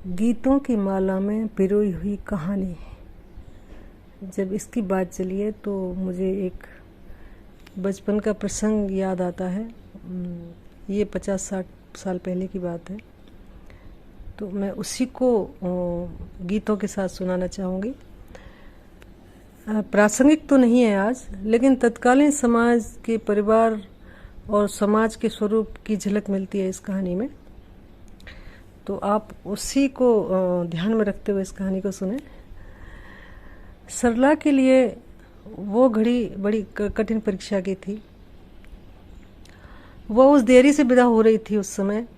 गीतों की माला में पिरोई हुई कहानी। जब इसकी बात चली है तो मुझे एक बचपन का प्रसंग याद आता है। ये 50-60 साल पहले की बात है, तो मैं उसी को गीतों के साथ सुनाना चाहूँगी। प्रासंगिक तो नहीं है आज, लेकिन तत्कालीन समाज के परिवार और समाज के स्वरूप की झलक मिलती है इस कहानी में। तो आप उसी को ध्यान में रखते हुए इस कहानी को सुने। सरला के लिए वो घड़ी बड़ी कठिन परीक्षा की थी। वो उस देरी से विदा हो रही थी उस समय,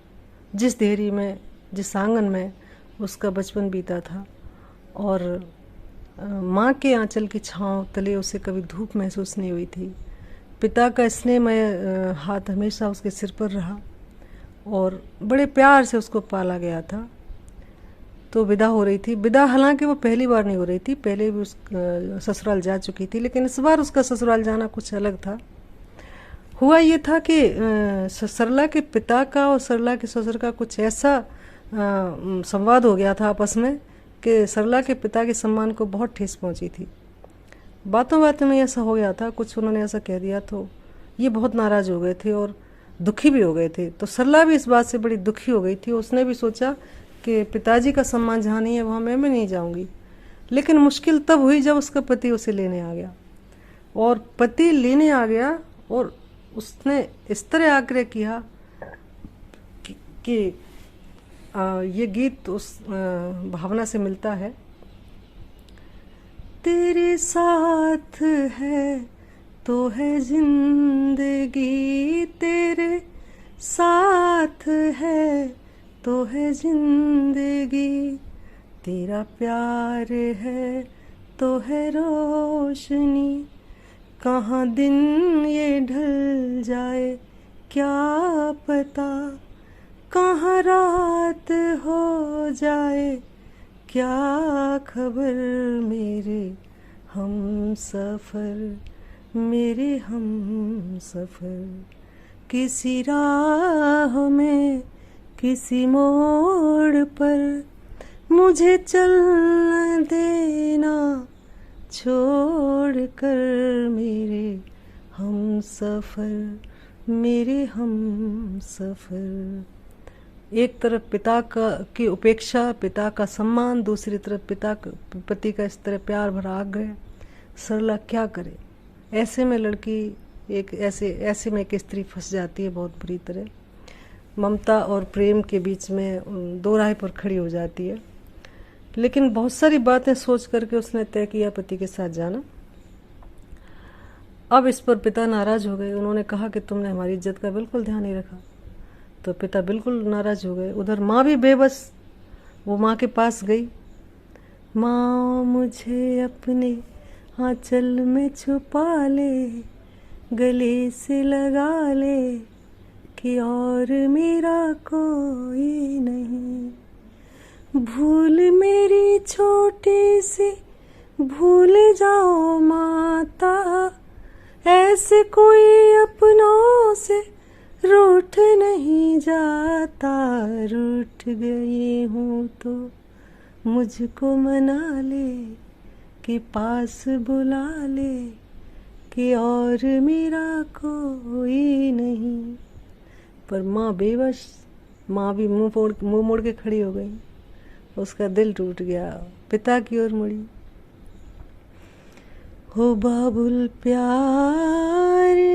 जिस देरी में, जिस आंगन में उसका बचपन बीता था, और माँ के आंचल की छांव तले उसे कभी धूप महसूस नहीं हुई थी। पिता का स्नेहमय हाथ हमेशा उसके सिर पर रहा और बड़े प्यार से उसको पाला गया था। तो विदा हो रही थी। विदा हालांकि वो पहली बार नहीं हो रही थी, पहले भी उस ससुराल जा चुकी थी, लेकिन इस बार उसका ससुराल जाना कुछ अलग था। हुआ ये था कि सरला के पिता का और सरला के ससुर का कुछ ऐसा संवाद हो गया था आपस में कि सरला के पिता के सम्मान को बहुत ठेस पहुंची थी। बातों बातों में ऐसा हो गया था, कुछ उन्होंने ऐसा कह दिया तो ये बहुत नाराज हो गए थे और दुखी भी हो गए थे। तो सरला भी इस बात से बड़ी दुखी हो गई थी। उसने भी सोचा कि पिताजी का सम्मान जहाँ नहीं है वहाँ मैं नहीं जाऊँगी। लेकिन मुश्किल तब हुई जब उसका पति उसे लेने आ गया। और पति लेने आ गया और उसने इस तरह आग्रह किया कि ये गीत उस भावना से मिलता है। तेरे साथ है तो है जिंदगी, तेरे साथ है तो है जिंदगी, तेरा प्यार है तो है रोशनी, कहाँ दिन ये ढल जाए क्या पता, कहाँ रात हो जाए क्या खबर, मेरे हम सफ़र, मेरे हम सफ़र, किसी राह में किसी मोड़ पर मुझे चलने देना छोड़ कर, मेरे हम सफ़र, मेरे हम सफ़र। एक तरफ पिता की उपेक्षा, पिता का सम्मान, दूसरी तरफ पति का इस तरह प्यार भरा आग्रह। सरला क्या करे? ऐसे में लड़की ऐसे में एक स्त्री फंस जाती है बहुत बुरी तरह। ममता और प्रेम के बीच में दो राह पर खड़ी हो जाती है। लेकिन बहुत सारी बातें सोच करके उसने तय किया पति के साथ जाना। अब इस पर पिता नाराज हो गए। उन्होंने कहा कि तुमने हमारी इज्जत का बिल्कुल ध्यान नहीं रखा। तो पिता बिल्कुल नाराज हो गए। उधर माँ भी बेबस, वो माँ के पास गई। माँ मुझे अपने आंचल में छुपा ले, गले से लगा ले कि और मेरा कोई नहीं, भूल मेरी छोटी सी भूल जाओ माता, ऐसे कोई अपनों से रूठ नहीं जाता, रूठ गई हूँ तो मुझको मना ले कि पास बुला ले कि और मेरा कोई नहीं। पर माँ बेबस, माँ भी मुंह मोड़ के खड़ी हो गई। उसका दिल टूट गया। पिता की ओर मुड़ी। हो बाबुल प्यारे,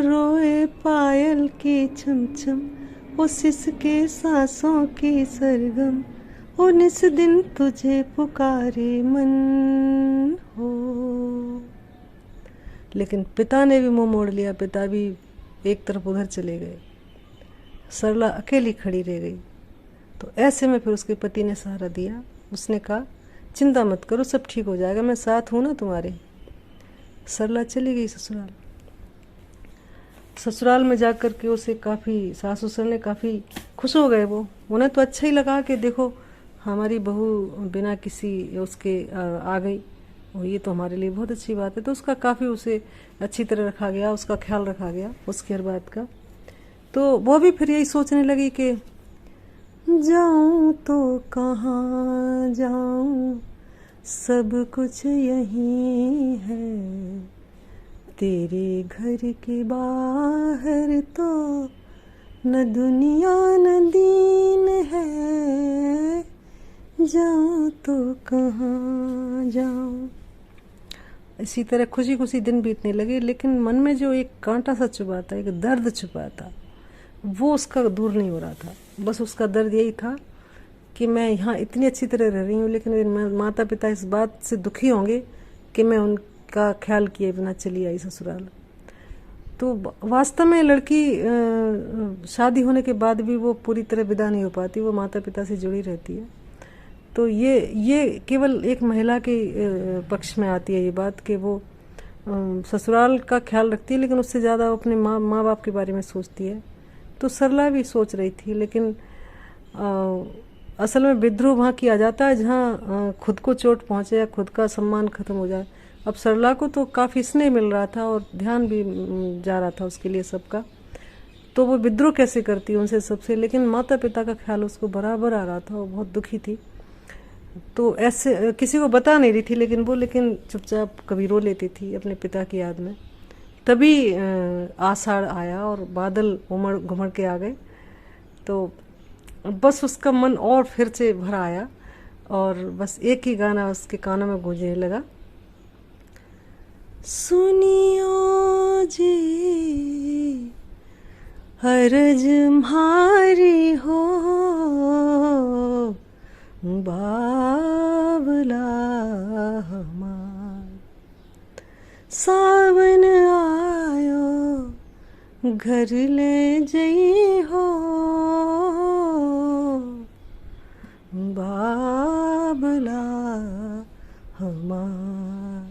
रोए पायल की छमछम, ओ सिसके सांसों की सरगम, ओ निस दिन तुझे पुकारे मन हो। लेकिन पिता ने भी मुंह मोड़ लिया। पिता भी एक तरफ उधर चले गए। सरला अकेली खड़ी रह गई। तो ऐसे में फिर उसके पति ने सहारा दिया। उसने कहा चिंता मत करो, सब ठीक हो जाएगा, मैं साथ हूँ ना तुम्हारे। सरला चली गई ससुराल। ससुराल में जाकर के उसे काफ़ी, सास ससुर ने काफ़ी खुश हो गए। वो उन्हें तो अच्छा ही लगा कि देखो हमारी बहू बिना किसी उसके आ गई, और ये तो हमारे लिए बहुत अच्छी बात है। तो उसका काफ़ी उसे अच्छी तरह रखा गया, उसका ख्याल रखा गया उसकी हर बात का। तो वो भी फिर यही सोचने लगी कि जाऊं तो कहाँ जाऊं, सब कुछ यही है, तेरे घर के बाहर तो न दुनिया न दीन है, जाऊं तो कहाँ जाऊं। इसी तरह खुशी खुशी दिन बीतने लगे, लेकिन मन में जो एक कांटा सा छुपा था, एक दर्द छुपा था, वो उसका दूर नहीं हो रहा था। बस उसका दर्द यही था कि मैं यहाँ इतनी अच्छी तरह रह रही हूँ, लेकिन मेरे माता पिता इस बात से दुखी होंगे कि मैं उनका ख्याल किए बिना चली आई ससुराल। तो वास्तव में लड़की शादी होने के बाद भी वो पूरी तरह विदा नहीं हो पाती, वो माता पिता से जुड़ी रहती है। तो ये केवल एक महिला के पक्ष में आती है ये बात कि वो ससुराल का ख्याल रखती है, लेकिन उससे ज़्यादा वो अपने माँ बाप के बारे में सोचती है। तो सरला भी सोच रही थी, लेकिन असल में विद्रोह वहाँ किया जाता है जहाँ खुद को चोट पहुँचे या खुद का सम्मान खत्म हो जाए। अब सरला को तो काफ़ी स्नेह मिल रहा था और ध्यान भी जा रहा था उसके लिए सबका, तो वो विद्रोह कैसे करती उनसे सबसे, लेकिन माता पिता का ख्याल उसको बराबर आ रहा था। वो बहुत दुखी थी, तो ऐसे किसी को बता नहीं रही थी, लेकिन चुपचाप कभी रो लेती थी अपने पिता की याद में। तभी आषाढ़ आया और बादल उमड़ घुमड़ के आ गए, तो बस उसका मन और फिर से भर आया और बस एक ही गाना उसके कानों में गूंजने लगा, सुनियो जी हरज म्हारी हो, बावला हमार, सावन आयो घर ले जई हो, बावला हमार,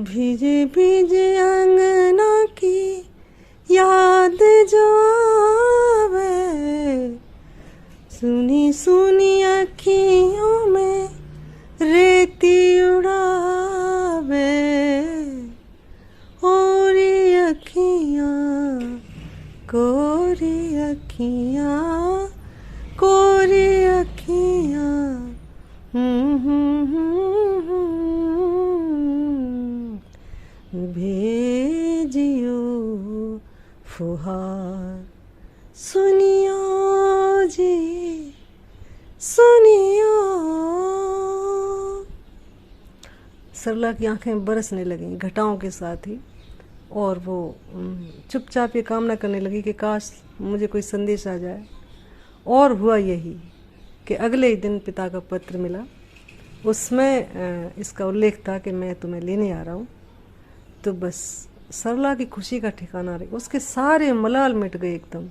भीजे भीजे अंगना की याद जो आवे, सुनी सुनी अखियों में रेती उड़ावे, ओरी अखियाँ कोरी अखियाँ, कोरी अखियाँ, भेजियो फुहार, सुनियो जी सुनियो। सरला की आंखें बरसने लगीं घटाओं के साथ ही, और वो चुपचाप ये कामना करने लगी कि काश मुझे कोई संदेश आ जाए। और हुआ यही कि अगले ही दिन पिता का पत्र मिला, उसमें इसका उल्लेख था कि मैं तुम्हें लेने आ रहा हूँ। तो बस सरला की खुशी का ठिकाना रही, उसके सारे मलाल मिट गए एकदम।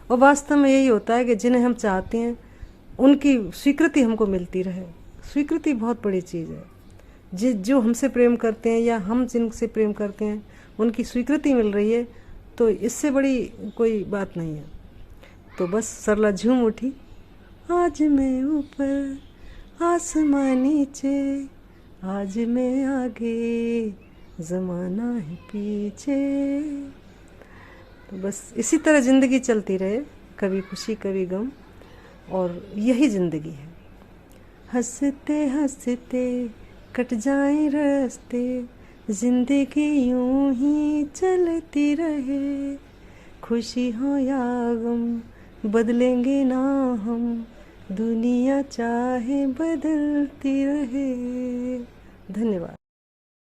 और वास्तव में यही होता है कि जिन्हें हम चाहते हैं उनकी स्वीकृति हमको मिलती रहे। स्वीकृति बहुत बड़ी चीज़ है। जो हमसे प्रेम करते हैं या हम जिनसे प्रेम करते हैं उनकी स्वीकृति मिल रही है, तो इससे बड़ी कोई बात नहीं है। तो बस सरला झूम उठी, आज मैं ऊपर आसमां नीचे, आज मैं आगे ज़माना है पीछे। तो बस इसी तरह ज़िंदगी चलती रहे, कभी खुशी कभी गम, और यही ज़िंदगी है। हंसते हंसते कट जाए रास्ते, ज़िंदगी यूं ही चलती रहे, खुशी हो या गम बदलेंगे ना हम, दुनिया चाहे बदलती रहे। धन्यवाद।